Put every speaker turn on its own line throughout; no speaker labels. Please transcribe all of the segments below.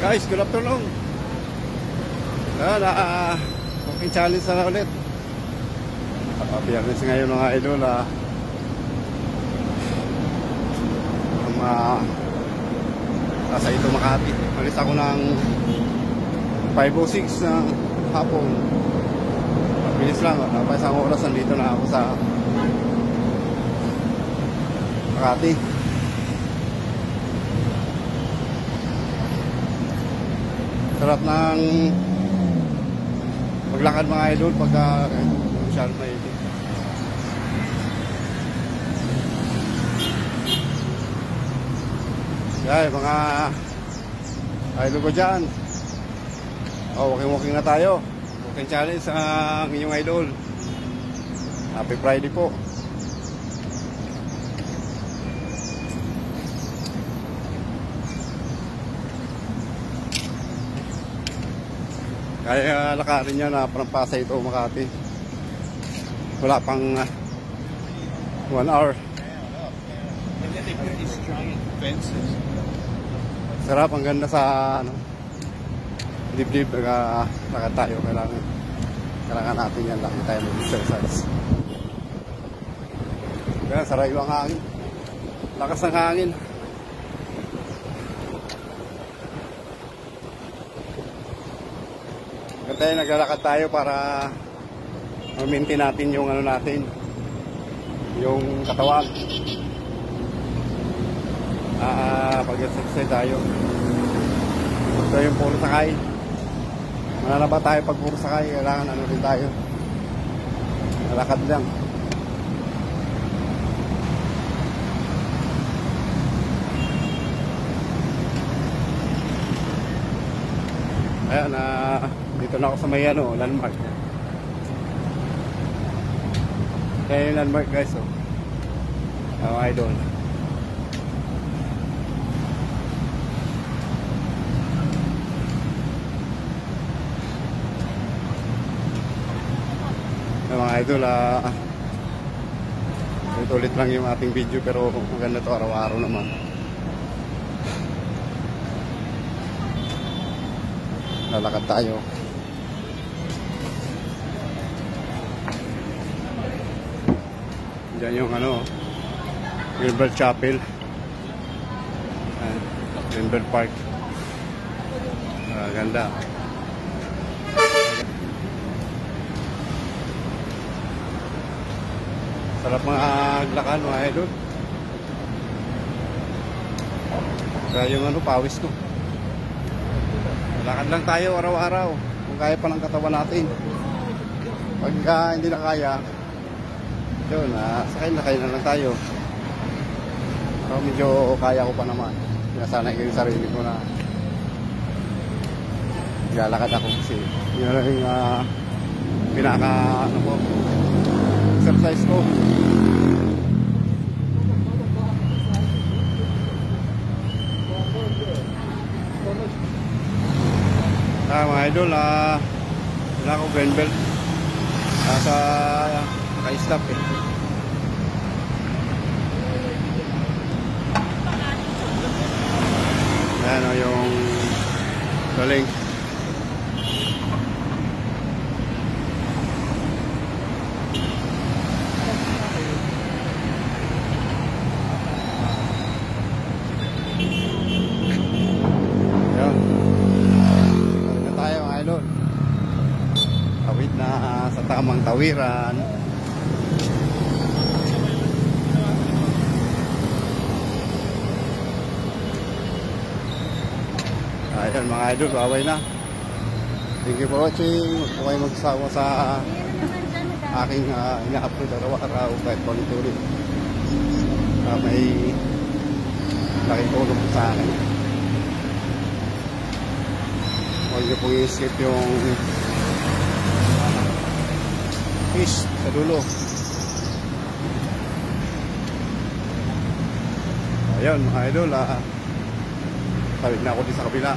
Guys, good afternoon. Cooking challenge na ulit. Biyernes ngayon mga idol. Nasa ito Makati. Malis ako ng 5:06 na hapon. Bilis lang. Pa isang oras nandito na ako sa Makati. Sarap ng maglakad mga idol pagka masyal na ito. Yan mga idol ko dyan. Walking na tayo. Walking challenge ang inyong idol. Happy Friday po. Kaya lakarin niya na parang Pasay ito Makati. Wala pang 1 hour.
And then they put these giant fences.
Sarap, ang ganda sa dibdib. Lakad tayo. Kailangan natin yan. Laki tayo mag-exercise. Kaya sarayo ang hangin. Lakas ng hangin. Kaya naglalakad tayo para ma-maintain natin yung yung katawan. Pag-exercise tayo. Ito yung puro sakay. Mananaba tayo pag puro sakay. Kailangan din tayo. Nalakad lang. Ayan, dito na ako sa may landmark. Kaya yung landmark guys, idol. Mga idol, ulit lang yung ating video pero maganda to araw-araw naman. Lalakad tayo. Diyan yung Greenbelt Chapel, Greenbelt Park. Ganda. Sarap maglakad mga idol. Kaya yung pawis ko. Lakad lang tayo araw-araw kung kaya pa ng katawan natin. Pagka hindi na kaya, yun, sakay na lang tayo. So medyo kaya ko pa naman. Sinasanay ko yung sarili ko na lalakad ako kasi yun na yung pinaka exercise ko. Mga idol, wala ako Greenbelt. Nasa naka-stop Ayan yung galing. Tawid na sa tamang tawiran. Ayan mga idol, baway na. Thank you for watching. Huwag po kayo magsawa sa aking ina-upload araw-araw kahit paulit-ulit. May laking tulong sa akin. Huwag niyo pong i-skip yung fish sa dulo. Ayan mga idol, tawid na ako din sa kabila.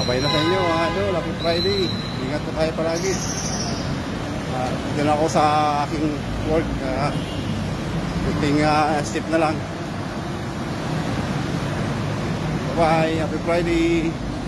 Babay na sa inyo mga idol. Happy Friday. Ingat po tayo palagi. Dito na ako sa aking work. Kunting step na lang. Bye-bye. Happy Friday.